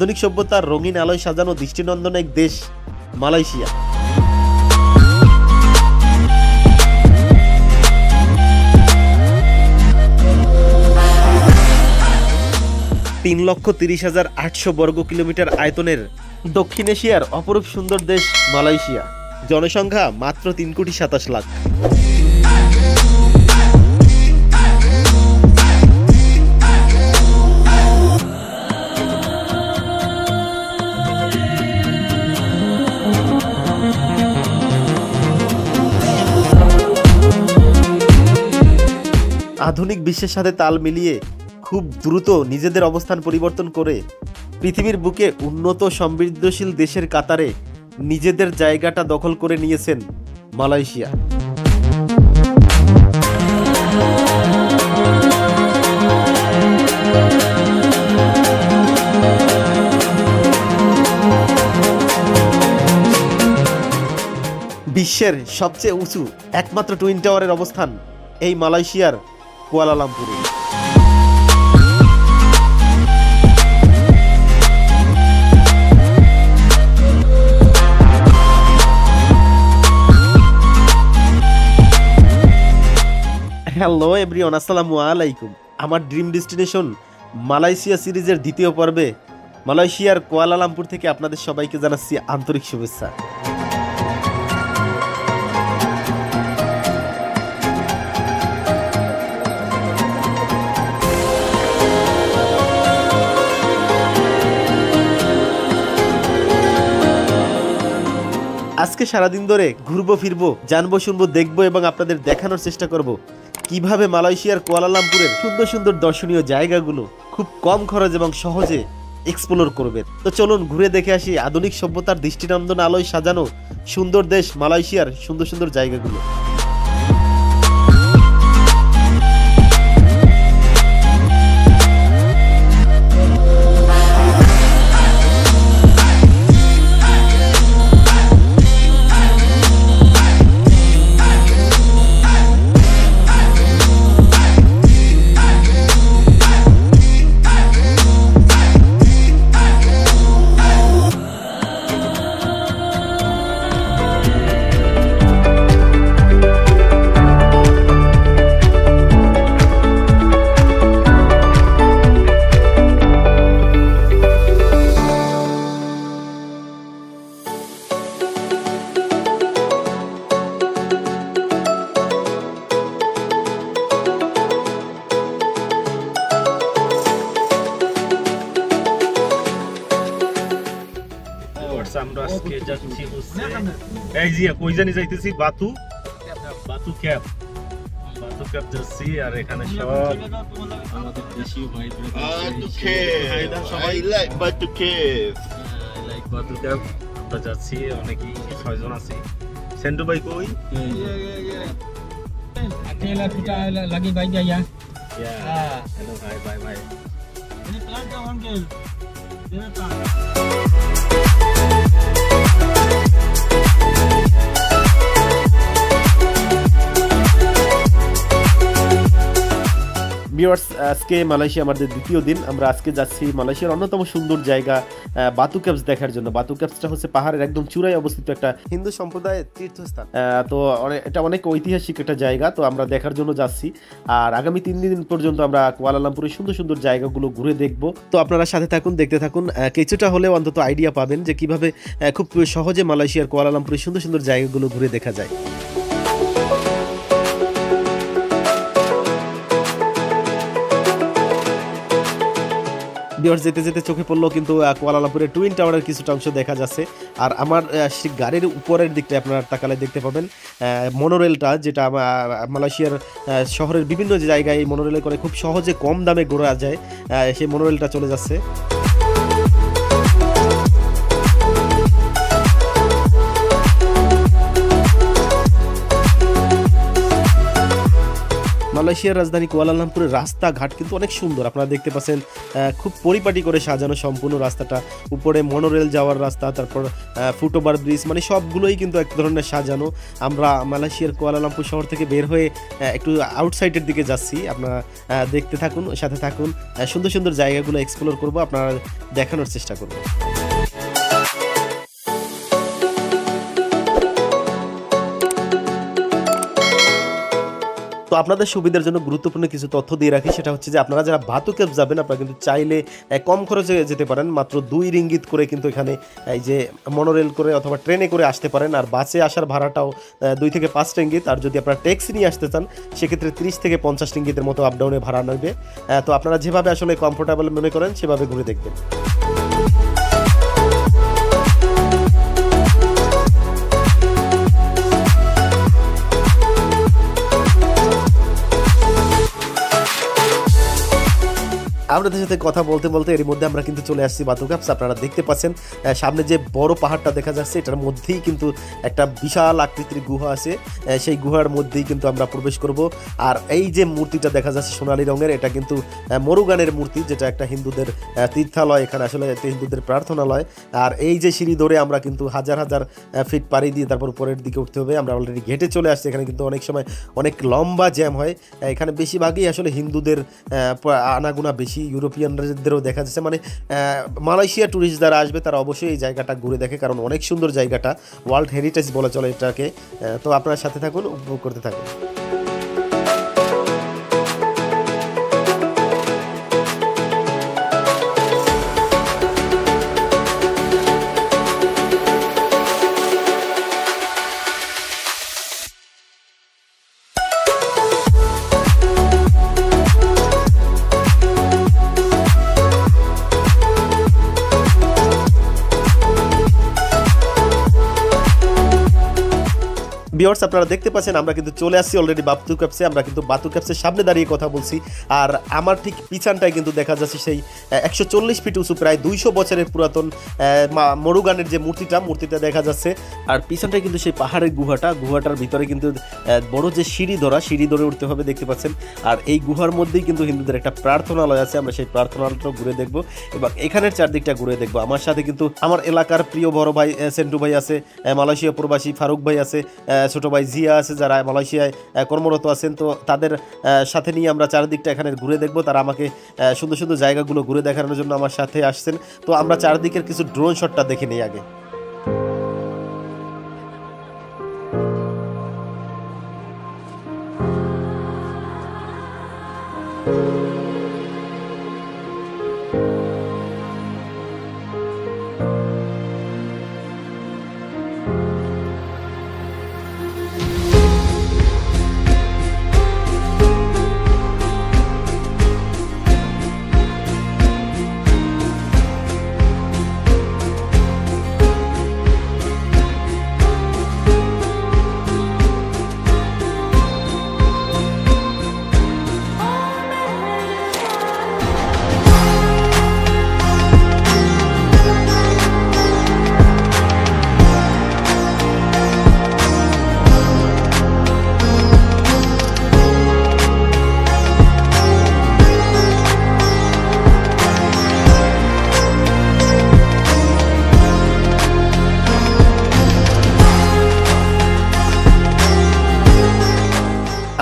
আধুনিক সভ্যতার রঙিন আলোয় সাজানো দৃষ্টিনন্দন এক দেশ মালয়েশিয়া। তিন লক্ষ ৩০,৮০০ বর্গ কিলোমিটার আয়তনের দক্ষিণ এশিয়ার অপরূপ সুন্দর দেশ মালয়েশিয়া। জনসংখ্যা মাত্র ৩,২৭,০০,০০০। আধুনিক বিশ্বের সাথে তাল মিলিয়ে খুব দ্রুত নিজেদের অবস্থান পরিবর্তন করে পৃথিবীর বুকে উন্নত সমৃদ্ধশীল দেশের কাতারে নিজেদের জায়গাটা দখল করে নিয়েছেন মালয়েশিয়া। বিশ্বের সবচেয়ে উঁচু একমাত্র টুইন টাওয়ারের অবস্থান এই মালয়েশিয়ার কুয়ালালামপুরে। হ্যালো এভরিওয়ান, আসসালামু আলাইকুম। আমার ড্রিম ডেস্টিনেশন মালয়েশিয়া সিরিজের দ্বিতীয় পর্বে মালয়েশিয়ার কুয়ালালামপুর থেকে আপনাদের সবাইকে জানাচ্ছি আন্তরিক শুভেচ্ছা। আজকে সারাদিন ধরে ঘুরবো ফিরবো, জানবো শুনবো, দেখবো এবং আপনাদের দেখানোর চেষ্টা করব কিভাবে মালয়েশিয়ার কুয়ালালামপুরের সুন্দর সুন্দর দর্শনীয় জায়গাগুলো খুব কম খরচ এবং সহজে এক্সপ্লোর করবেন। তো চলুন ঘুরে দেখে আসি আধুনিক সভ্যতার দৃষ্টিনন্দন আলোয় সাজানো সুন্দর দেশ মালয়েশিয়ার সুন্দর সুন্দর জায়গাগুলো। আমরা আজকে যাচ্ছি হচ্ছে এই যে কই জানি যাইতেছি বাতু ক্যাপ যাচ্ছি। আর এখানে সব আমাদের দেশীয় ভাইরা সবাই বাতু ক্যাপ আমরা যাচ্ছি, অনেকেই 6 জন আছি। সেন্টু ভাই কই? अकेला पिटा लगी भाई क्या यार हेलो भाई ini pelan ka uncle dia tak viewers, আজকে মালয়েশিয়া আমাদের দ্বিতীয় দিন। আমরা আজকে যাচ্ছি মালয়েশিয়ার অন্যতম সুন্দর জায়গা বাতু ক্যাপস দেখার জন্য। বাতু ক্যাপসটা হচ্ছে পাহাড়ের একদম চূড়ায় অবস্থিত একটা হিন্দু সম্প্রদায়ের তীর্থস্থান। তো এটা অনেক ঐতিহাসিক একটা জায়গা, তো আমরা দেখার জন্য যাচ্ছি। আর আগামী 3 দিন পর্যন্ত আমরা কুয়ালালামপুরের সুন্দর সুন্দর জায়গাগুলো ঘুরে দেখব। তো আপনারা সাথে থাকুন, দেখতে থাকুন। কিছুটা হলেও অন্তত আইডিয়া পাবেন যে কিভাবে খুব সহজে মালয়েশিয়ার কুয়ালালামপুরের সুন্দর সুন্দর জায়গাগুলো ঘুরে দেখা যায়। ভিউয়ার্স, যেতে যেতে চোখে পড়লো কিন্তু কুয়ালালামপুরের টুইন টাওয়ারের কিছুটা অংশ দেখা যাচ্ছে। আর আমার গাড়ির উপরের দিকটা আপনারা তাকালে দেখতে পাবেন মনোরেলটা, যেটা মালয়েশিয়ার শহরের বিভিন্ন জায়গায় এই মনোরেলে করে খুব সহজে কম দামে ঘোরা যায়। সেই মনোরেলটা চলে যাচ্ছে। মালয়েশিয়ার রাজধানী কুয়ালালামপুরের রাস্তাঘাট কিন্তু অনেক সুন্দর, আপনারা দেখতে পাচ্ছেন খুব পরিপাটি করে সাজানো সম্পূর্ণ রাস্তাটা। উপরে মনোরেল যাওয়ার রাস্তা, তারপর ফুটওভার ব্রিজ, মানে সবগুলোই কিন্তু এক ধরনের সাজানো। আমরা মালয়েশিয়ার কুয়ালালামপুর শহর থেকে বের হয়ে একটু আউটসাইডের দিকে যাচ্ছি, আপনারা দেখতে থাকুন, সাথে থাকুন, সুন্দর সুন্দর জায়গাগুলো এক্সপ্লোর করব, আপনারা দেখানোর চেষ্টা করব। তো আপনাদের সুবিধার জন্য গুরুত্বপূর্ণ কিছু তথ্য দিয়ে রাখি, সেটা হচ্ছে যে আপনারা যারা বাতু কেভ যাবেন আপনারা কিন্তু চাইলে কম খরচে যেতে পারেন, মাত্র 2 রিঙ্গিত করে কিন্তু এখানে এই যে মনোরেল করে অথবা ট্রেনে করে আসতে পারেন। আর বাসে আসার ভাড়াটাও 2 থেকে 5 রিঙ্গিত। আর যদি আপনারা ট্যাক্সি নিয়ে আসতে চান সেক্ষেত্রে 30 থেকে 50 রিঙ্গিতের মতো আপ ডাউনে ভাড়া নেবে। তো আপনারা যেভাবে আসলে কমফোর্টেবল মনে করেন সেভাবে ঘুরে দেখবেন। আপনাদের সাথে কথা বলতে বলতে এর মধ্যে আমরা কিন্তু চলে আসছি বাতু কেভস। আপনারা দেখতে পাচ্ছেন সামনে যে বড় পাহাড়টা দেখা যাচ্ছে, এটার মধ্যেই কিন্তু একটা বিশাল আকৃতির গুহা আছে, সেই গুহার মধ্যেই কিন্তু আমরা প্রবেশ করব। আর এই যে মূর্তিটা দেখা যাচ্ছে সোনালী রঙের, এটা কিন্তু মরুগানের মূর্তি, যেটা একটা হিন্দুদের তীর্থালয়, এখানে আসলে হিন্দুদের প্রার্থনালয়। আর এই যে সিঁড়ি ধরে আমরা কিন্তু হাজার হাজার ফিট পাড়ি দিয়ে তারপর উপরের দিকে উঠতে হবে। আমরা অলরেডি ঘেটে চলে আসছি। এখানে কিন্তু অনেক সময় অনেক লম্বা জ্যাম হয়, এখানে বেশিরভাগই আসলে হিন্দুদের আনাগোনা বেশি, ইউরোপিয়ানদেরও দেখা যাচ্ছে। মানে মালয়েশিয়া ট্যুরিস্ট যারা আসবে তারা অবশ্যই এই জায়গাটা ঘুরে দেখে, কারণ অনেক সুন্দর জায়গাটা, ওয়ার্ল্ড হেরিটেজ বলা চলে এটাকে। তো আপনারা সাথে থাকুন, উপভোগ করতে থাকুন। ভিউয়ার্স, আপনারা দেখতে পাচ্ছেন আমরা কিন্তু চলে আসছি অলরেডি বাতু কেভসে। আমরা কিন্তু বাতু কেভসের সামনে দাঁড়িয়ে কথা বলছি। আর আমার ঠিক পিছনটায় কিন্তু দেখা যাচ্ছে সেই 140 ফিট উঁচু, প্রায় 200 বছরের পুরাতন মরুগানের যে মূর্তিটা দেখা যাচ্ছে। আর পিছনটায় কিন্তু সেই পাহাড়ের গুহাটার ভিতরে কিন্তু বড় যে সিঁড়ি ধরে উঠতে হবে, দেখতে পাচ্ছেন। আর এই গুহার মধ্যেই কিন্তু হিন্দুদের একটা প্রার্থনালয় আছে, আমরা সেই প্রার্থনালয়টাও ঘুরে দেখব এবং এখানের চারদিকটা ঘুরে দেখব। আমার সাথে কিন্তু আমার এলাকার প্রিয় বড় ভাই সেন্টু ভাই আছে, মালয়েশিয়া প্রবাসী ফারুক ভাই আছে, ছোট ভাই জিয়া আছে, যারা মালয়েশিয়ায় কর্মরত আছেন। তো তাদের সাথে নিয়ে আমরা চারদিকটা এখানে ঘুরে দেখব। তারা আমাকে সুন্দর সুন্দর জায়গাগুলো ঘুরে দেখানোর জন্য আমার সাথে আসছেন। তো আমরা চারদিকের কিছু ড্রোন শটটা দেখে নিই আগে।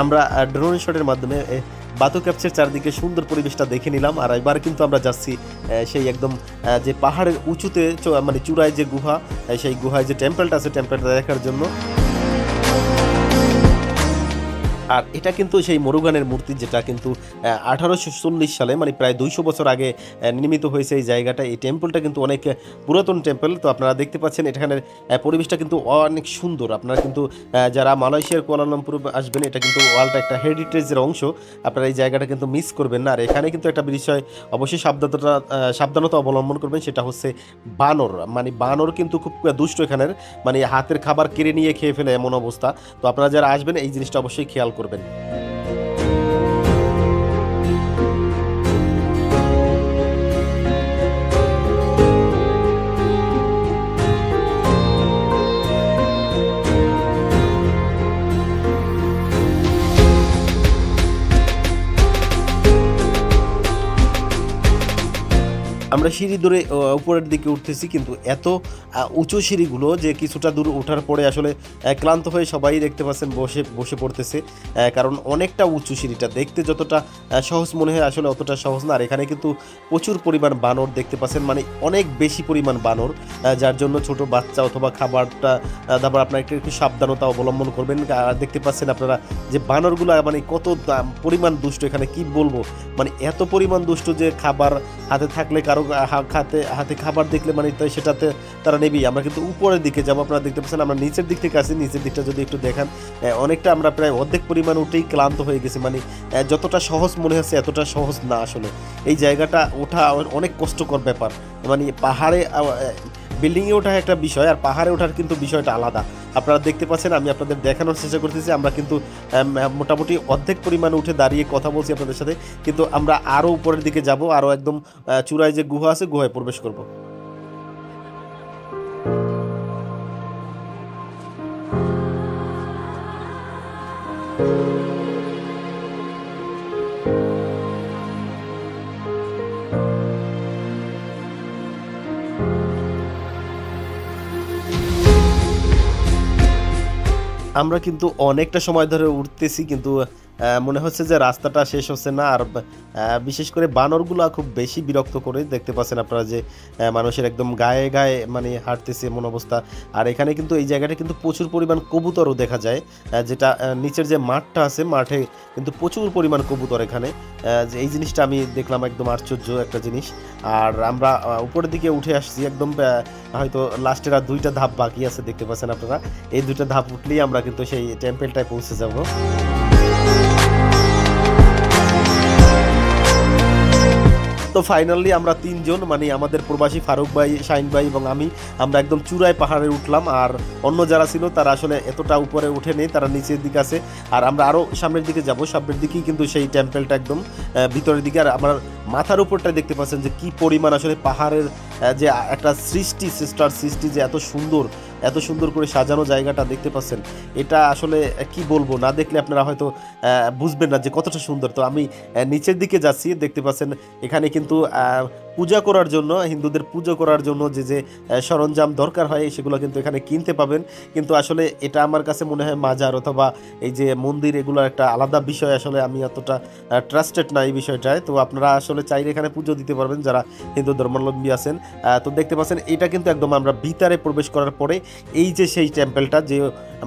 আমরা ড্রোন শটের মাধ্যমে বাতু কেভসের চারদিকে সুন্দর পরিবেশটা দেখে নিলাম। আর এবার কিন্তু আমরা যাচ্ছি সেই একদম যে পাহাড়ের উঁচুতে, মানে চূড়ায় যে গুহা, সেই গুহায় যে টেম্পলটা আছে, টেম্পলটা দেখার জন্য। আর এটা কিন্তু সেই মরুগানের মূর্তি, যেটা কিন্তু 1840 সালে, মানে প্রায় 200 বছর আগে নির্মিত হয়েছে এই জায়গাটা। এই টেম্পলটা কিন্তু অনেক পুরাতন টেম্পল। তো আপনারা দেখতে পাচ্ছেন এখানের পরিবেশটা কিন্তু অনেক সুন্দর। আপনারা কিন্তু যারা মালয়েশিয়ার কুয়ালালামপুর আসবেন, এটা কিন্তু ওয়ার্ল্ড একটা হেরিটেজের অংশ, আপনারা এই জায়গাটা কিন্তু মিস করবেন না। আর এখানে কিন্তু একটা বিষয় অবশ্যই সাবধানতা অবলম্বন করবেন, সেটা হচ্ছে বানর। মানে বানর কিন্তু খুব দুষ্ট এখানের, মানে হাতের খাবার কেড়ে নিয়ে খেয়ে ফেলে এমন অবস্থা। তো আপনারা যারা আসবেন এই জিনিসটা অবশ্যই খেয়াল করবেন। আমরা সিঁড়ি ধরে উপরের দিকে উঠতেছি, কিন্তু এত উঁচু সিঁড়িগুলো যে কিছুটা দূর ওঠার পরে আসলে ক্লান্ত হয়ে সবাই দেখতে পাচ্ছেন বসে বসে পড়তেছে, কারণ অনেকটা উঁচু সিঁড়িটা দেখতে যতটা সহজ মনে হয় আসলে অতটা সহজ না। আর এখানে কিন্তু প্রচুর পরিমাণ বানর দেখতে পাচ্ছেন, মানে অনেক বেশি পরিমাণ বানর, যার জন্য ছোট বাচ্চা অথবা খাবারটা তারপর আপনার একটু সাবধানতা অবলম্বন করবেন। আর দেখতে পাচ্ছেন আপনারা যে বানরগুলো মানে কত পরিমাণ দুষ্ট, এখানে কি বলবো, মানে এত পরিমাণ দুষ্ট যে খাবার হাতে থাকলে কারো হাতে খাবার দেখলে মানে সেটাতে তারা নেবেই। আমরা কিন্তু উপরের দিকে যাবো, আপনারা দেখতে পাচ্ছেন আমরা নিচের দিক থেকে আসি, নিচের দিকটা যদি একটু দেখান অনেকটা আমরা প্রায় অর্ধেক পরিমাণ উঠেই ক্লান্ত হয়ে গেছি। মানে যতটা সহজ মনে হচ্ছে এতটা সহজ না আসলে, এই জায়গাটা ওঠা অনেক কষ্টকর ব্যাপার। মানে পাহাড়ে বিল্ডিংয়ে ওঠা একটা বিষয়, আর পাহাড়ে ওঠার কিন্তু বিষয়টা আলাদা। আপনারা দেখতে পাচ্ছেন, আমি আপনাদের দেখানোর চেষ্টা করতেছি, আমরা কিন্তু মোটামুটি অর্ধেক পরিমাণ উঠে দাঁড়িয়ে কথা বলছি আপনাদের সাথে, কিন্তু আমরা আরও উপরের দিকে যাব, আরও একদম চূড়ায় যে গুহা আছে গুহায় প্রবেশ করব। আমরা কিন্তু অনেকটা সময় ধরে উঠতেছি, কিন্তু মনে হচ্ছে যে রাস্তাটা শেষ হচ্ছে না। আর বিশেষ করে বানরগুলো খুব বেশি বিরক্ত করে, দেখতে পাচ্ছেন আপনারা যে মানুষের একদম গায়ে গায়ে মানে হাঁটতেছে এমন অবস্থা। আর এখানে কিন্তু এই জায়গাটা কিন্তু প্রচুর পরিমাণ কবুতরও দেখা যায়, যেটা নিচের যে মাঠটা আছে মাঠে কিন্তু প্রচুর পরিমাণ কবুতর এখানে, যে এই জিনিসটা আমি দেখলাম একদম আশ্চর্য একটা জিনিস। আর আমরা উপরের দিকে উঠে আসছি একদম, হয়তো লাস্টের আর 2টা ধাপ বাকি আছে, দেখতে পাচ্ছেন আপনারা। এই 2টা ধাপ উঠলেই আমরা কিন্তু সেই টেম্পেলটায় পৌঁছে যাব। তো ফাইনালি আমরা 3 জন, মানে আমাদের প্রবাসী ফারুক ভাই, শাহিন ভাই এবং আমরা একদম চূড়ায় পাহাড়ে উঠলাম। আর অন্য যারা ছিল তারা আসলে এতটা উপরে উঠে নেই, তারা নিচের দিকে আছে। আর আমরা আরও সামনের দিকে যাব, সামনের দিকেই কিন্তু সেই টেম্পেলটা একদম ভিতরের দিকে। আর আমার মাথার উপরটা দেখতে পাচ্ছেন যে কি পরিমাণ আসলে পাহাড়ের যে একটা সৃষ্টি যে এত সুন্দর করে সাজানো জায়গাটা দেখতে পাচ্ছেন, এটা আসলে কি বলবো, না দেখলে আপনারা হয়তো বুঝবেন না যে কতটা সুন্দর। তো আমি নিচের দিকে যাচ্ছি, দেখতে পাচ্ছেন এখানে কিন্তু পূজা করার জন্য, হিন্দুদের পুজো করার জন্য যে সরঞ্জাম দরকার হয় সেগুলো কিন্তু এখানে কিনতে পাবেন। কিন্তু আসলে এটা আমার কাছে মনে হয় মাজার অথবা এই যে মন্দির, এগুলো একটা আলাদা বিষয়। আসলে আমি অতটা ট্রাস্টেড না এই বিষয়টায়। তো আপনারা আসলে চাইলে এখানে পুজো দিতে পারবেন যারা হিন্দু ধর্মাবলম্বী আছেন। তো দেখতে পাচ্ছেন এটা কিন্তু একদম আমরা ভিতরে প্রবেশ করার পরে এই যে সেই টেম্পেলটা, যে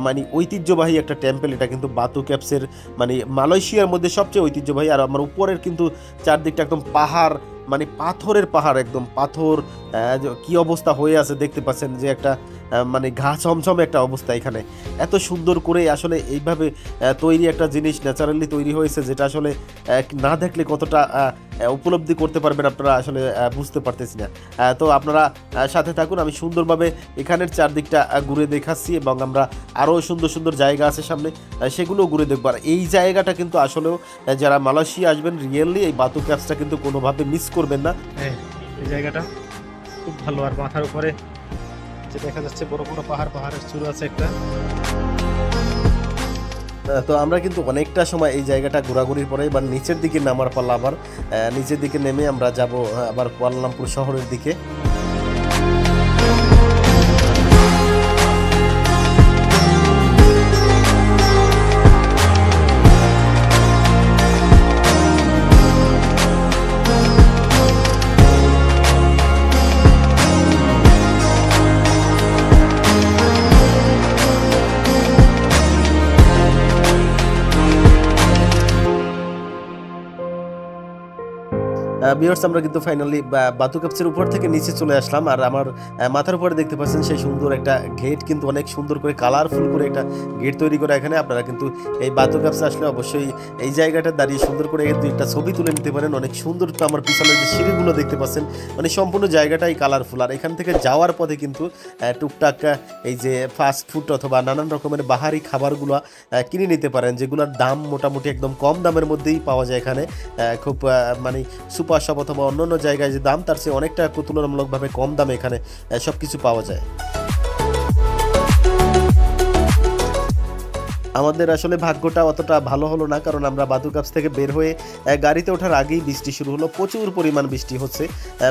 মানে ঐতিহ্যবাহী একটা টেম্পেল, এটা কিন্তু বাতু ক্যাভসের মানে মালয়েশিয়ার মধ্যে সবচেয়ে ঐতিহ্যবাহী। আর আমার উপরের কিন্তু চারদিকটা একদম পাহাড়, মানে পাথরের পাহাড়, একদম পাথর, কি অবস্থা হয়ে আছে দেখতে পাচ্ছেন যে একটা মানে ঘা ছমছমে একটা অবস্থা। এখানে এত সুন্দর করে আসলে এইভাবে তৈরি একটা জিনিস ন্যাচারালি তৈরি হয়েছে, যেটা আসলে না দেখলে কতটা উপলব্ধি করতে পারবেন আপনারা আসলে বুঝতে পারতেছি না। তো আপনারা সাথে থাকুন, আমি সুন্দরভাবে এখানের চারদিকটা ঘুরে দেখাচ্ছি, এবং আমরা আরও সুন্দর সুন্দর জায়গা আছে সামনে, সেগুলো ঘুরে দেখবো। আর এই জায়গাটা কিন্তু আসলেও যারা মালয়েশিয়া আসবেন রিয়েলি এই বাতু ক্যাভসটা কিন্তু কোনোভাবে মিস করবেন না। এই জায়গাটা খুব ভালো। আর মাথার উপরে যে দেখা যাচ্ছে বড় বড় পাহাড়ের চূড়া আছে একটা। তো আমরা কিন্তু অনেকটা সময় এই জায়গাটা ঘোরাঘুরির পরে এবার নিচের দিকে নামার পালা, আবার নিচের দিকে নেমে আমরা যাব আবার কুয়ালালামপুর শহরের দিকে। ভিউয়ার্স, আমরা কিন্তু ফাইনালি বাতু ক্যাভসের উপর থেকে নিচে চলে আসলাম। আর আমার মাথার উপরে দেখতে পাচ্ছেন সেই সুন্দর একটা গেট, কিন্তু অনেক সুন্দর করে কালারফুল করে একটা গেট তৈরি করা এখানে। আপনারা কিন্তু এই বাতু ক্যাভসে আসলে অবশ্যই এই জায়গাটা দাঁড়িয়ে সুন্দর করে কিন্তু একটা ছবি তুলে নিতে পারেন। অনেক সুন্দর। তো আমার পিছনে যে সিঁড়িগুলো দেখতে পাচ্ছেন, মানে সম্পূর্ণ জায়গাটাই কালারফুল। আর এখান থেকে যাওয়ার পথে কিন্তু টুকটাক এই যে ফাস্ট ফুড অথবা নানান রকমের বাহারি খাবারগুলো কিনে নিতে পারেন, যেগুলোর দাম মোটামুটি একদম কম দামের মধ্যেই পাওয়া যায় এখানে। খুব মানে সুপার শপ অথবা অন্যান্য জায়গায় যে দাম তার চেয়ে অনেকটা তুলনামূলকভাবে কম দামে এখানে সব কিছু পাওয়া যায়। আমাদের আসলে ভাগ্যটা অতটা ভালো হলো না, কারণ আমরা বাতুকাপস থেকে বের হয়ে গাড়িতে ওঠার আগেই বৃষ্টি শুরু হলো। প্রচুর পরিমাণ বৃষ্টি হচ্ছে,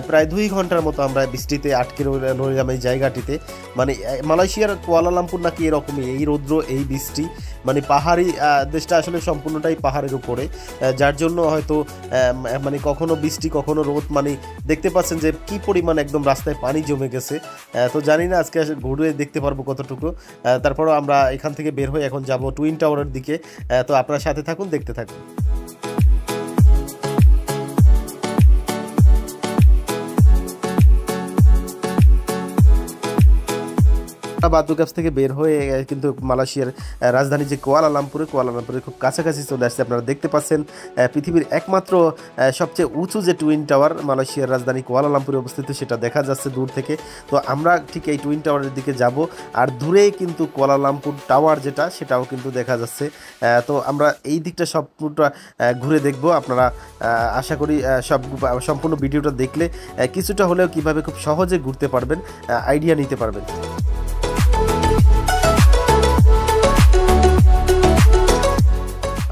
প্রায় 2 ঘন্টার মতো আমরা বৃষ্টিতে আটকে রইলাম এই জায়গাটিতে। মানে মালয়েশিয়ার কুয়ালালামপুর নাকি এরকমই, এই রৌদ্র এই বৃষ্টি, মানে পাহাড়ি দেশটা আসলে সম্পূর্ণটাই পাহাড়ের উপরে, যার জন্য হয়তো মানে কখনো বৃষ্টি কখনো রোদ, মানে দেখতে পাচ্ছেন যে কি পরিমাণ একদম রাস্তায় পানি জমে গেছে। তো জানি না আজকে ঘুরে দেখতে পারবো কতটুকু। তারপরও আমরা এখান থেকে বের হয়ে এখন যাব টুইন টাওয়ারের দিকে। তো আপনার সাথে থাকুন, দেখতে থাকুন। বাতুকাপস থেকে বের হয়ে কিন্তু মালয়েশিয়ার রাজধানী যে কুয়ালালামপুরের খুব কাছাকাছি চলে আসছে। আপনারা দেখতে পাচ্ছেন পৃথিবীর একমাত্র সবচেয়ে উঁচু যে টুইন টাওয়ার মালয়েশিয়ার রাজধানী কুয়ালালামপুরে অবস্থিত, সেটা দেখা যাচ্ছে দূর থেকে। তো আমরা ঠিক এই টুইন টাওয়ারের দিকে যাব, আর দূরেই কিন্তু কুয়ালালামপুর টাওয়ার যেটা, সেটাও কিন্তু দেখা যাচ্ছে। তো আমরা এই দিকটা সবটা ঘুরে দেখব। আপনারা আশা করি সম্পূর্ণ ভিডিওটা দেখলে কিছুটা হলেও কিভাবে খুব সহজে ঘুরতে পারবেন, আইডিয়া নিতে পারবেন।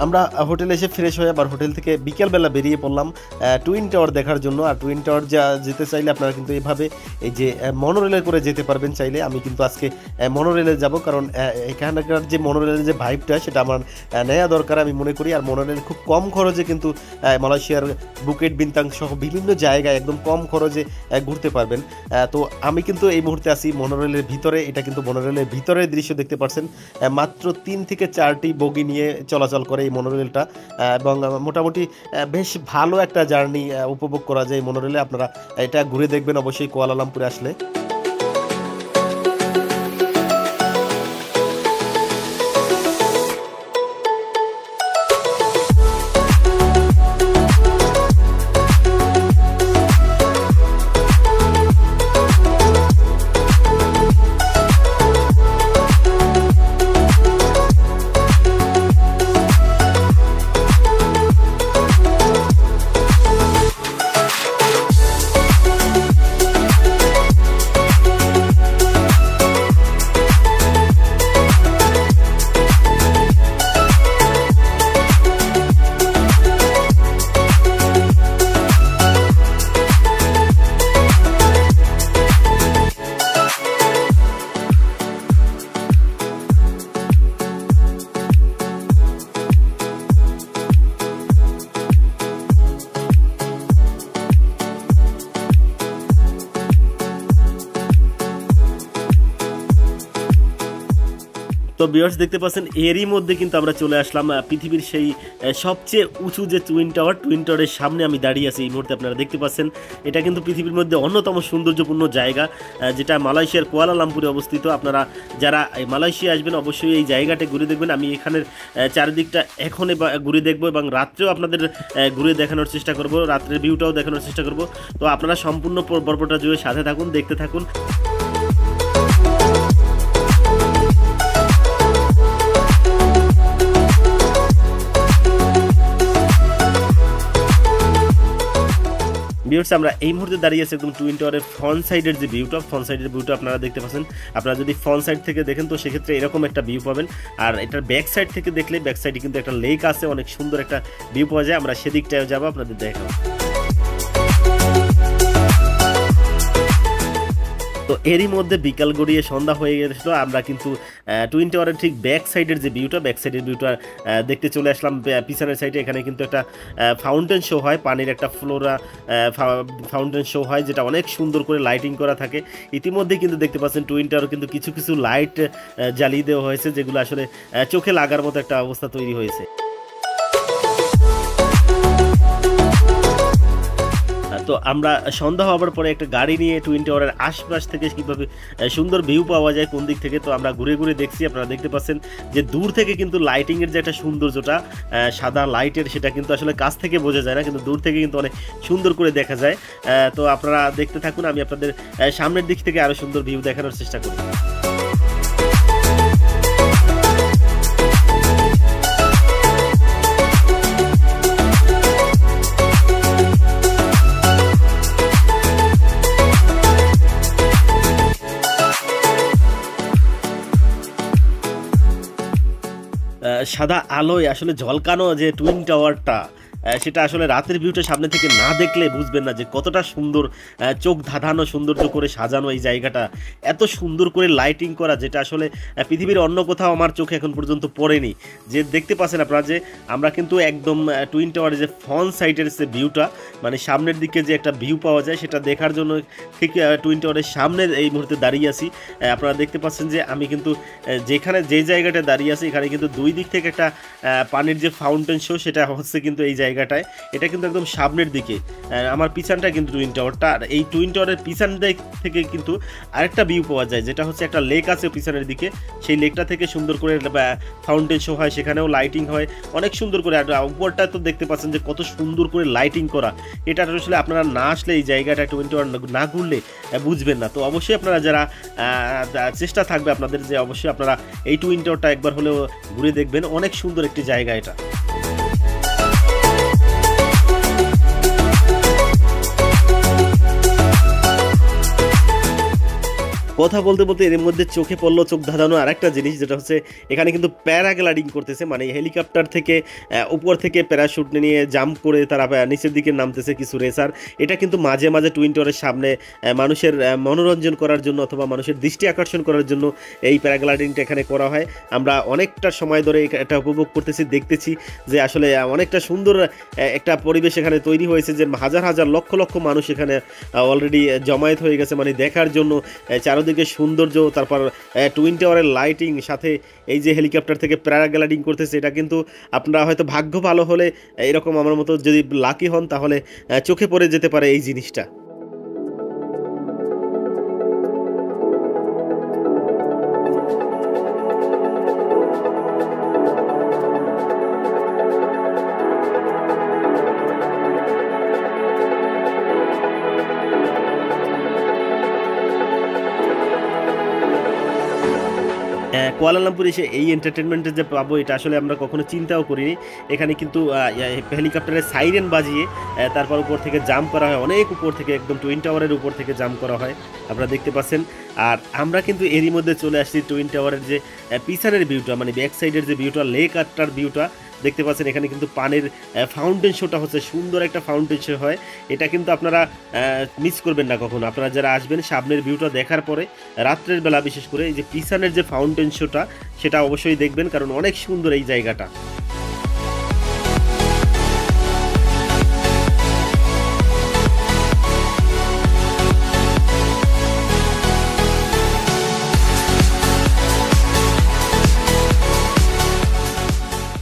আমরা হোটেলে এসে ফ্রেশ হয়ে আবার হোটেল থেকে বিকেলবেলা বেরিয়ে পড়লাম টুইন টাওয়ার দেখার জন্য। আর টুইন টাওয়ার যেতে চাইলে আপনারা কিন্তু এভাবে এই যে মনোরেলে করে যেতে পারবেন চাইলে। আমি কিন্তু আজকে মনোরেলে যাব, কারণ এখানকার যে মনোরেলের যে ভাইবটা সেটা আমার নেওয়া দরকার আমি মনে করি। আর মনোরেল খুব কম খরচে কিন্তু মালয়েশিয়ার বুকেট বিন্তাং সহ বিভিন্ন জায়গায় একদম কম খরচে ঘুরতে পারবেন। তো আমি কিন্তু এই মুহূর্তে আছি মনোরেলের ভিতরে। এটা কিন্তু মনোরেলের ভিতরের দৃশ্য দেখতে পাচ্ছেন। মাত্র 3 থেকে 4টি বগি নিয়ে চলাচল করে এই মনোরেলটা, এবং মোটামুটি বেশ ভালো একটা জার্নি উপভোগ করা যায় মনোরেলে। আপনারা এটা ঘুরে দেখবেন অবশ্যই কুয়ালালামপুরে আসলে। তো ভিউয়ার্স দেখতে পাচ্ছেন এরই মধ্যে কিন্তু আমরা চলে আসলাম পৃথিবীর সেই সবচেয়ে উঁচু যে টুইন টাওয়ারের সামনে আমি দাঁড়িয়ে আছি এই মুহূর্তে। আপনারা দেখতে পাচ্ছেন এটা কিন্তু পৃথিবীর মধ্যে অন্যতম সৌন্দর্যপূর্ণ জায়গা, যেটা মালয়েশিয়ার কুয়ালালামপুরে অবস্থিত। আপনারা যারা মালয়েশিয়া আসবেন অবশ্যই এই জায়গাটা ঘুরে দেখবেন। আমি এখানের চারিদিকটা এখন ঘুরে দেখবো এবং রাত্রেও আপনাদের ঘুরে দেখানোর চেষ্টা করব, রাত্রের ভিউটাও দেখানোর চেষ্টা করব। তো আপনারা সম্পূর্ণ পর্বটা জুড়ে সাথে থাকুন, দেখতে থাকুন। ভিউয়ার্স আমরা এই মুহূর্তে দাঁড়িয়ে আছি একদম টুইন টাওয়ারের ফ্রন্ট সাইডের যে ভিউটা আপনারা দেখতে পাচ্ছেন। আপনারা যদি ফ্রন্ট সাইড থেকে দেখেন তো সেক্ষেত্রে এরকম একটা ভিউ পাবেন। আর এটার ব্যাক সাইড থেকে দেখলে ব্যাক সাইডে কিন্তু একটা লেক আছে, অনেক সুন্দর একটা ভিউ পাওয়া যায়। আমরা সেদিকটায় যাবো, আপনাদের দেখাবো। তো এরই মধ্যে বিকাল গড়িয়ে সন্ধ্যা হয়ে গেছিল। আমরা কিন্তু টুইন টাওয়ারের ঠিক ব্যাক সাইডের ভিউটা দেখতে চলে আসলাম। পিছনের সাইডে এখানে কিন্তু একটা ফাউন্টেন শো হয়, পানির একটা ফাউন্টেন শো হয়, যেটা অনেক সুন্দর করে লাইটিং করা থাকে। ইতিমধ্যে কিন্তু দেখতে পাচ্ছেন টুইন টাওয়ার কিন্তু কিছু কিছু লাইট জ্বালিয়ে দেওয়া হয়েছে, যেগুলো আসলে চোখে লাগার মতো একটা অবস্থা তৈরি হয়েছে। তো আমরা সন্ধ্যা হওয়ার পরে একটা গাড়ি নিয়ে টুইন টাওয়ারের আশপাশ থেকে কীভাবে সুন্দর ভিউ পাওয়া যায় কোন দিক থেকে, তো আমরা ঘুরে ঘুরে দেখছি। আপনারা দেখতে পাচ্ছেন যে দূর থেকে কিন্তু লাইটিংয়ের যে একটা সৌন্দর্যটা সাদা লাইটের, সেটা কিন্তু আসলে কাছ থেকে বোঝা যায় না, কিন্তু দূর থেকে কিন্তু অনেক সুন্দর করে দেখা যায়। তো আপনারা দেখতে থাকুন, আমি আপনাদের সামনের দিক থেকে আরও সুন্দর ভিউ দেখানোর চেষ্টা করি। সাদা আলোয় আসলে ঝলকানো যে টুইন টাওয়ারটা, সেটা আসলে রাতের ভিউটা সামনে থেকে না দেখলে বুঝবেন না যে কতটা সুন্দর, চোখ ধাঁধানো সৌন্দর্য করে সাজানো এই জায়গাটা, এত সুন্দর করে লাইটিং করা, যেটা আসলে পৃথিবীর অন্য কোথাও আমার চোখে এখন পর্যন্ত পড়েনি। যে দেখতে পাচ্ছেন আপনারা যে আমরা কিন্তু একদম টুইন টাওয়ারের যে ফ্রন্ট সাইডের যে ভিউটা, মানে সামনের দিকে যে একটা ভিউ পাওয়া যায় সেটা দেখার জন্য ঠিক টুইন টাওয়ারের সামনে এই মুহূর্তে দাঁড়িয়ে আছি। আপনারা দেখতে পাচ্ছেন যে আমি কিন্তু যেখানে যে জায়গাটা দাঁড়িয়ে আছি এখানে কিন্তু দুই দিক থেকে একটা পানির যে ফাউন্টেন শো সেটা হচ্ছে কিন্তু এই জায়গাটায়। এটা কিন্তু একদম সামনের দিকে, আমার পিছনটা কিন্তু টুইন টাওয়ারটা, আর এই টুইন টাওয়ারের পিছন দিক থেকে কিন্তু আরেকটা ভিউ পাওয়া যায়, যেটা হচ্ছে একটা লেক আছে পিছনের দিকে, সেই লেকটা থেকে সুন্দর করে ফাউন্টেন শো হয়, সেখানেও লাইটিং হয় অনেক সুন্দর করে। আর উপরটা তো দেখতে পাচ্ছেন যে কত সুন্দর করে লাইটিং করা, এটা আসলে আপনারা না আসলে এই জায়গাটা টুইন টাওয়ার না ঘুরলে বুঝবেন না। তো অবশ্যই আপনারা যারা চেষ্টা থাকবে আপনাদের যে অবশ্যই আপনারা এই টুইন টাওয়ারটা একবার হলেও ঘুরে দেখবেন, অনেক সুন্দর একটি জায়গা এটা। কথা বলতে বলতে এর মধ্যে চোখে পড়লো চোখ ধাঁধানো আরেকটা জিনিস, যেটা হচ্ছে এখানে কিন্তু প্যারাগ্লাইডিং করতেছে, মানে হেলিকপ্টার থেকে উপর থেকে প্যারাশুট নিয়ে জাম্প করে তারা নিচের দিকে নামতেছে কিছু রেসার। এটা কিন্তু মাঝে মাঝে টুইন টাওয়ারের সামনে মানুষের মনোরঞ্জন করার জন্য অথবা মানুষের দৃষ্টি আকর্ষণ করার জন্য এই প্যারাগ্লাইডিংটা এখানে করা হয়। আমরা অনেকটা সময় ধরে এটা উপভোগ করতেছি, দেখতেছি যে আসলে অনেকটা সুন্দর একটা পরিবেশ এখানে তৈরি হয়েছে, যে হাজার হাজার লক্ষ লক্ষ মানুষ এখানে অলরেডি জমায়েত হয়ে গেছে, মানে দেখার জন্য চারদিকে সৌন্দর্য, তারপর টুইন টাওয়ারের লাইটিং, সাথে এই যে হেলিকপ্টার থেকে প্যারাগ্লাইডিং করতেছে। এটা কিন্তু আপনারা হয়তো ভাগ্য ভালো হলে এরকম আমার মতো যদি লাকি হন তাহলে চোখে পড়ে যেতে পারে এই জিনিসটা। কুয়ালালামপুর এসে এই এন্টারটেনমেন্টে যে পাবো এটা আসলে আমরা কখনো চিন্তাও করিনি। এখানে কিন্তু হেলিকপ্টারের সাইরেন বাজিয়ে তারপর উপর থেকে জাম্প করা হয়, অনেক উপর থেকে, একদম টুইন টাওয়ারের উপর থেকে জাম্প করা হয়, আপনারা দেখতে পাচ্ছেন। আর আমরা কিন্তু এরই মধ্যে চলে আসছি টুইন টাওয়ারের যে পিছনের ভিউটা, মানে ব্যাক সাইডের যে ভিউটা, লেক আটটার ভিউটা দেখতে পাচ্ছেন। এখানে কিন্তু পানির ফাউন্টেন শোটা হচ্ছে, সুন্দর একটা ফাউন্টেন শো হয়, এটা কিন্তু আপনারা মিস করবেন না কখনো। আপনারা যারা আসবেন সামনের ভিউটা দেখার পরে রাত্রের বেলা বিশেষ করে এই যে পিছনের যে ফাউন্টেন শোটা সেটা অবশ্যই দেখবেন, কারণ অনেক সুন্দর এই জায়গাটা।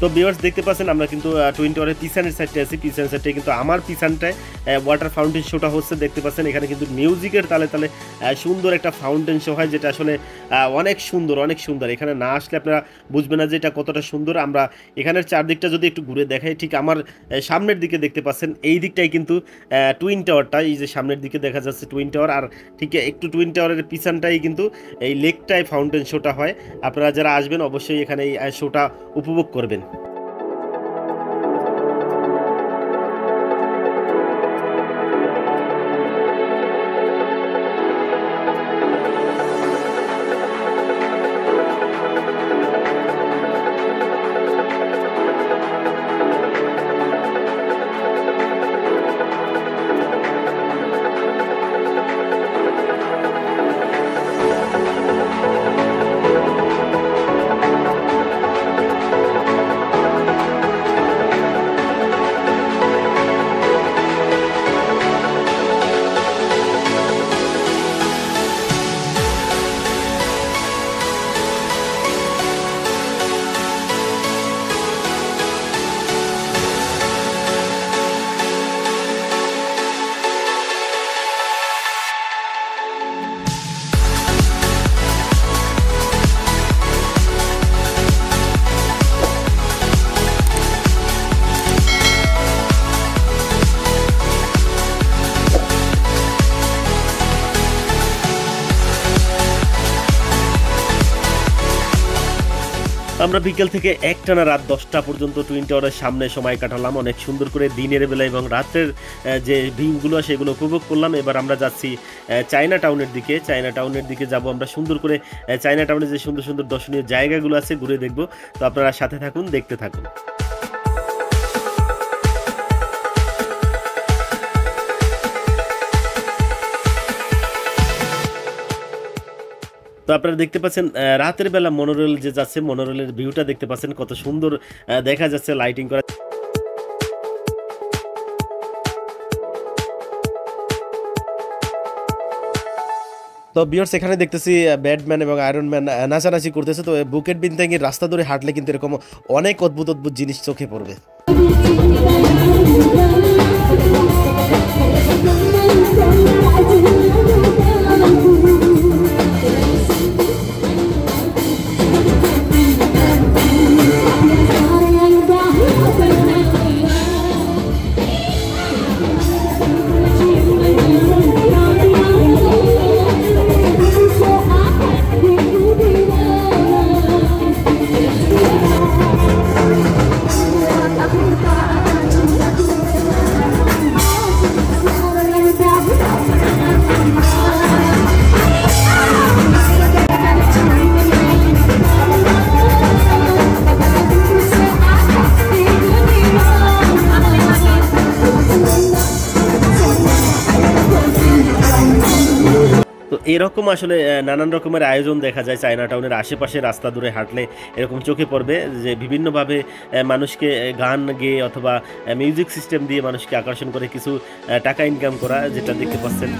তো ভিউয়ার্স দেখতে পাচ্ছেন আমরা কিন্তু টুইন টাওয়ারের পিছনের সাইডে আছি। পিছনের সাইডে কিন্তু আমার পিছনটায় ওয়াটার ফাউন্টেন শোটা হচ্ছে, দেখতে পাচ্ছেন। এখানে কিন্তু মিউজিকের তালে তালে সুন্দর একটা ফাউন্টেন শো হয়, যেটা আসলে অনেক সুন্দর, অনেক সুন্দর। এখানে না আসলে আপনারা বুঝবেন না যে এটা কতটা সুন্দর। আমরা এখানের চারদিকটা যদি একটু ঘুরে দেখাই, ঠিক আমার সামনের দিকে দেখতে পাচ্ছেন এই দিকটাই কিন্তু টুইন টাওয়ারটা, এই যে সামনের দিকে দেখা যাচ্ছে টুইন টাওয়ার, আর ঠিক একটু টুইন টাওয়ারের পিছনটাই কিন্তু এই লেকটায় ফাউন্টেন শোটা হয়। আপনারা যারা আসবেন অবশ্যই এখানে এই শোটা উপভোগ করবেন। আমরা বিকেল থেকে একটানা রাত 10টা পর্যন্ত টুইন টাওয়ারের সামনে সময় কাটালাম, অনেক সুন্দর করে দিনের বেলা এবং রাতের যে ভিউগুলো সেগুলো উপভোগ করলাম। এবার আমরা যাচ্ছি চায়না টাউনের দিকে। চায়না টাউনের দিকে যাব আমরা, সুন্দর করে চায়না টাউনে যে সুন্দর সুন্দর দর্শনীয় জায়গাগুলো আছে ঘুরে দেখব। তো আপনারা সাথে থাকুন, দেখতে থাকুন। তো আপনারা দেখতে পাচ্ছেন রাতের বেলা মনোরেল যে যাচ্ছে, মনোরেলের ভিউটা দেখতে পাচ্ছেন কত সুন্দর দেখা যাচ্ছে লাইটিং করা। তো ভিউয়ার্স এখানে দেখতেছি ব্যাটম্যান এবং আয়রন ম্যান নাচানাচি করতেছে। তো বুকেট বিনতাঙ্গির রাস্তা ধরে হাঁটলে কিন্তু এরকম অনেক অদ্ভুত অদ্ভুত জিনিস চোখে পড়বে। তো এরকম আসলে নানান রকমের আয়োজন দেখা যায় চায়না টাউনের আশেপাশে, রাস্তা ধরে হাঁটলে এরকম চোখে পড়বে যে বিভিন্নভাবে মানুষকে গান গেয়ে অথবা মিউজিক সিস্টেম দিয়ে মানুষকে আকর্ষণ করে কিছু টাকা ইনকাম করা, যেটা দেখতে পাচ্ছেন।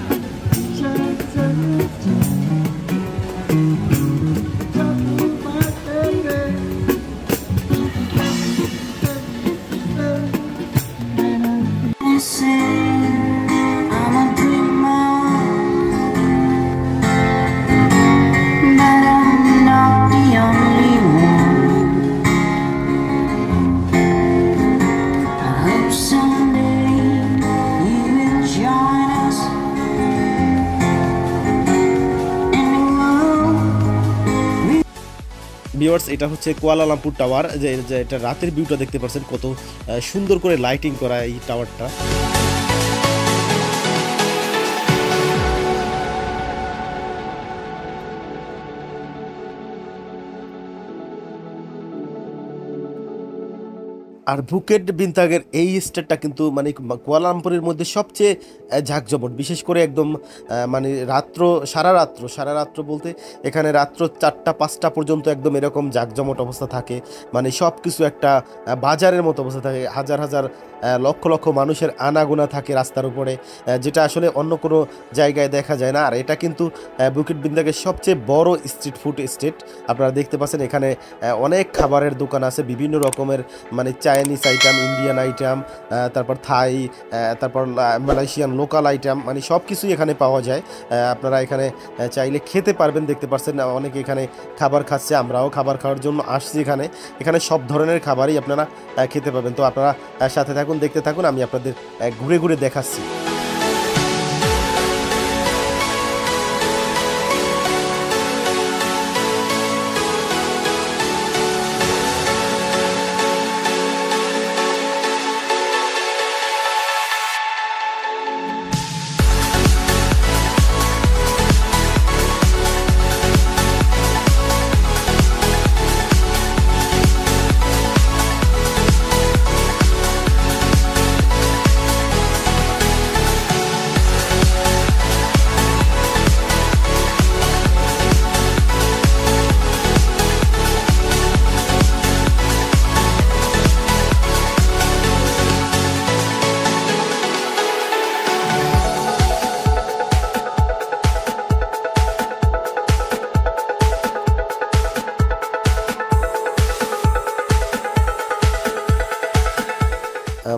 ভিউয়ার্স এটা হচ্ছে কুয়ালালামপুর টাওয়ার, যে এটা রাতের ভিউটা দেখতে পাচ্ছেন কত সুন্দর করে লাইটিং করা এই টাওয়ারটা। আর বুকেট বিনতাগের এই স্টেটটা কিন্তু মানে কুয়ালালামপুরের মধ্যে সবচেয়ে ঝাঁকজমট, বিশেষ করে একদম মানে সারা রাত্র বলতে এখানে রাত্র 4টা 5টা পর্যন্ত একদম এরকম ঝাঁকজমট অবস্থা থাকে। মানে সব কিছু একটা বাজারের মতো অবস্থা থাকে, হাজার হাজার লক্ষ লক্ষ মানুষের আনাগোনা থাকে রাস্তার উপরে, যেটা আসলে অন্য কোনো জায়গায় দেখা যায় না। আর এটা কিন্তু বুকেট বিনতাগের সবচেয়ে বড় স্ট্রিট ফুড স্টেট। আপনারা দেখতে পাচ্ছেন এখানে অনেক খাবারের দোকান আছে, বিভিন্ন রকমের মানে চাইনিজ আইটেম, ইন্ডিয়ান আইটেম, তারপর থাই, তারপর মালয়েশিয়ান লোকাল আইটেম, মানে সব কিছুই এখানে পাওয়া যায়। আপনারা এখানে চাইলে খেতে পারবেন। দেখতে পাচ্ছেন অনেকে এখানে খাবার খাচ্ছে, আমরাও খাবার খাওয়ার জন্য আসছি এখানে। এখানে সব ধরনের খাবারই আপনারা খেতে পাবেন। তো আপনারা সাথে থাকুন, দেখতে থাকুন, আমি আপনাদের ঘুরে ঘুরে দেখাচ্ছি।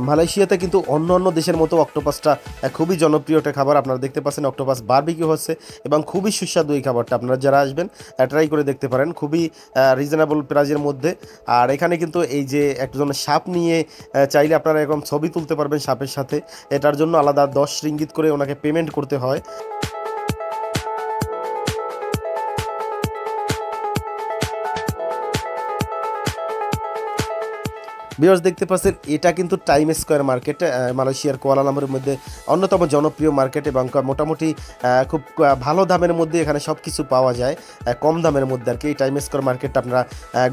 মালয়েশিয়াতে কিন্তু অন্য দেশের মতো অক্টোপাসটা খুবই জনপ্রিয় একটা খাবার। আপনারা দেখতে পাচ্ছেন অক্টোপাস বারবিকিউ হচ্ছে এবং খুবই সুস্বাদু এই খাবারটা। আপনারা যারা আসবেন ট্রাই করে দেখতে পারেন, খুবই রিজনেবল প্রাইজের মধ্যে। আর এখানে কিন্তু এই যে একজন সাপ নিয়ে চাইলে আপনারা এরকম ছবি তুলতে পারবেন সাপের সাথে, এটার জন্য আলাদা 10 রিঙ্গিত করে ওনাকে পেমেন্ট করতে হয়। ভিউয়ার্স দেখতে পাচ্ছেন এটা কিন্তু টাইম স্কয়ার মার্কেট, মালয়েশিয়ার কুয়ালালামপুরের মধ্যে অন্যতম জনপ্রিয় মার্কেট এবং মোটামুটি খুব ভালো দামের মধ্যে এখানে সব কিছু পাওয়া যায়, কম দামের মধ্যে আর কি। এই টাইম স্কয়ার মার্কেটটা আপনারা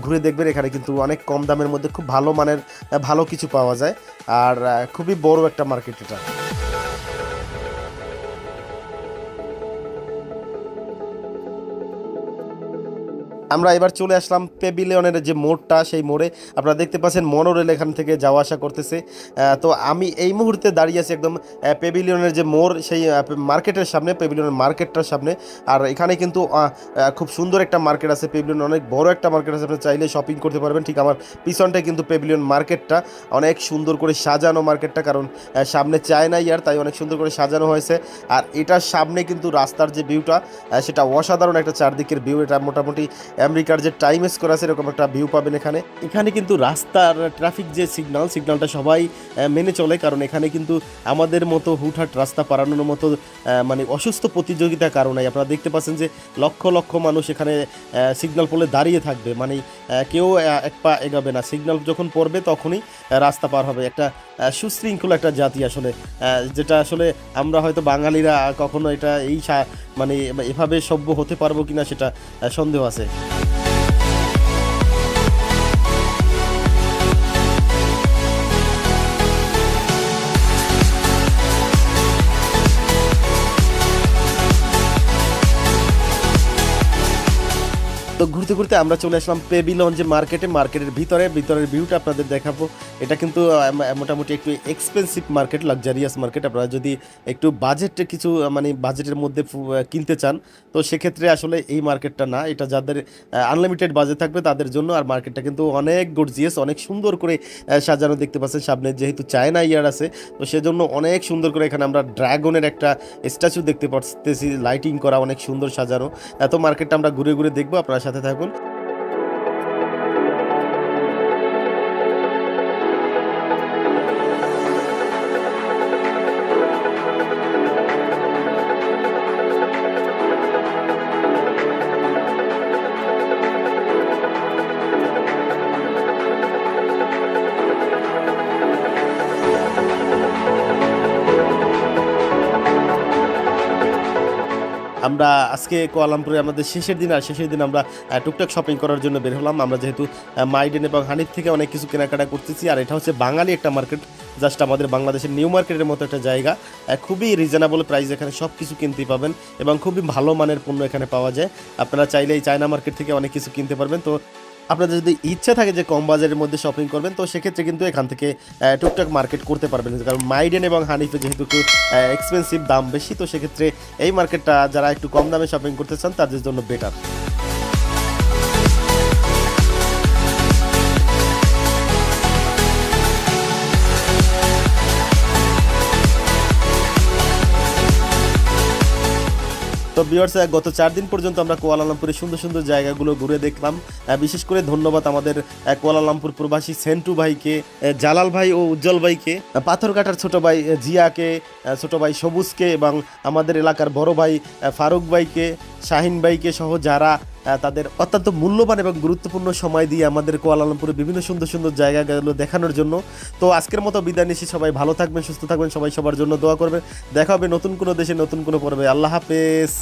ঘুরে দেখবেন, এখানে কিন্তু অনেক কম দামের মধ্যে খুব ভালো মানের ভালো কিছু পাওয়া যায়, আর খুবই বড় একটা মার্কেট এটা। আমরা এবার চলে আসলাম পেভিলিয়নের যে মোড়টা, সেই মোড়ে আপনারা দেখতে পাচ্ছেন মনোরেল এখান থেকে যাওয়া আসা করতেছে। তো আমি এই মুহূর্তে দাঁড়িয়ে আছি একদম পেভিলিয়নের যে মোড়, সেই মার্কেটের সামনে, পেভিলিয়নের মার্কেটটার সামনে। আর এখানে কিন্তু খুব সুন্দর একটা মার্কেট আছে, পেভিলিয়ন অনেক বড় একটা মার্কেট আছে, আপনি চাইলে শপিং করতে পারবেন। ঠিক আমার পিছনটায় কিন্তু পেভিলিয়ন মার্কেটটা, অনেক সুন্দর করে সাজানো মার্কেটটা, কারণ সামনে চায়না ইয়ার, তাই অনেক সুন্দর করে সাজানো হয়েছে। আর এটার সামনে কিন্তু রাস্তার যে ভিউটা, সেটা অসাধারণ একটা চারদিকের ভিউ। এটা মোটামুটি আমেরিকার যে টাইম স্কোয়ার আছে এরকম একটা ভিউ পাবেন এখানে। এখানে কিন্তু রাস্তার ট্রাফিক যে সিগন্যালটা সবাই মেনে চলে, কারণ এখানে কিন্তু আমাদের মতো হুটহাট রাস্তা পারানোর মতো মানে অসুস্থ প্রতিযোগিতা কারণে আপনারা দেখতে পাচ্ছেন যে লক্ষ লক্ষ মানুষ এখানে সিগন্যাল পড়লে দাঁড়িয়ে থাকবে, মানে কেউ এক পা এগাবে না, সিগন্যাল যখন পড়বে তখনই রাস্তা পার হবে। একটা সুশৃঙ্খল একটা জাতি আসলে, যেটা আসলে আমরা হয়তো বাঙালিরা কখনো এটা মানে এভাবে সভ্য হতে পারবো কিনা সেটা সন্দেহ আছে। তো ঘুরতে ঘুরতে আমরা চলে আসলাম পেভিলিয়ন যে মার্কেটের ভিতরের ভিউটা আপনাদের দেখাবো। এটা কিন্তু মোটামুটি একটু এক্সপেন্সিভ মার্কেট, লাক্সারিয়াস মার্কেট। আপনারা যদি একটু বাজেটে কিছু মানে বাজেটের মধ্যে কিনতে চান, তো সেক্ষেত্রে আসলে এই মার্কেটটা না, এটা যাদের আনলিমিটেড বাজেট থাকবে তাদের জন্য। আর মার্কেটটা কিন্তু অনেক গর্জিয়াস, অনেক সুন্দর করে সাজানো, দেখতে পাচ্ছেন সামনে যেহেতু চায়না ইয়ার আছে, তো সেজন্য অনেক সুন্দর করে এখানে আমরা ড্রাগনের একটা স্ট্যাচু দেখতে পাচ্ছি, লাইটিং করা, অনেক সুন্দর সাজানো। এত মার্কেটটা আমরা ঘুরে ঘুরে দেখবো, আপনারা সাথে থাকুন। আমরা আজকে কুয়ালালামপুরে আমাদের শেষের দিন আমরা টুকটাক শপিং করার জন্য বের হলাম। আমরা যেহেতু মাইডেন এবং হানিফ থেকে অনেক কিছু কেনাকাটা করতেছি, আর এটা হচ্ছে বাঙালি একটা মার্কেট, জাস্ট আমাদের বাংলাদেশের নিউ মার্কেটের মতো একটা জায়গা। খুবই রিজনেবল প্রাইস, এখানে সব কিছু কিনতে পাবেন এবং খুবই ভালো মানের পণ্য এখানে পাওয়া যায়। আপনারা চাইলে এই চায়না মার্কেট থেকে অনেক কিছু কিনতে পারবেন। তো আপনাদের যদি ইচ্ছা থাকে যে কম বাজারের মধ্যে শপিং করবেন, তো সেক্ষেত্রে কিন্তু এখান থেকে টুকটাক মার্কেট করতে পারবেন, কারণ মাইডেন এবং হানিফে যেহেতু একটু এক্সপেন্সিভ, দাম বেশি, তো সেক্ষেত্রে এই মার্কেটটা যারা একটু কম দামে শপিং করতে চান তাদের জন্য বেটার। তো ভিউয়ার্স, গত 4 দিন পর্যন্ত আমরা কুয়ালালামপুরের সুন্দর সুন্দর জায়গাগুলো ঘুরে দেখলাম। বিশেষ করে ধন্যবাদ আমাদের কুয়ালালামপুর প্রবাসী সেন্টু ভাইকে, জালাল ভাই ও উজ্জ্বল ভাইকে, পাথরঘাটার ছোট ভাই জিয়াকে, ছোট ভাই সবুজকে এবং আমাদের এলাকার বড় ভাই ফারুক ভাইকে, শাহিন ভাইকে সহ যারা তাদের অত্যন্ত মূল্যবান এবং গুরুত্বপূর্ণ সময় দিয়ে আমাদের কুয়ালালামপুরের বিভিন্ন সুন্দর সুন্দর জায়গাগুলো দেখানোর জন্য। তো আজকের মতো বিদায় নিচ্ছি, সবাই ভালো থাকবেন, সুস্থ থাকবেন, সবাই সবার জন্য দোয়া করবেন। দেখা হবে নতুন কোনো দেশে নতুন কোনো পর্বে। আল্লাহ হাফেজ।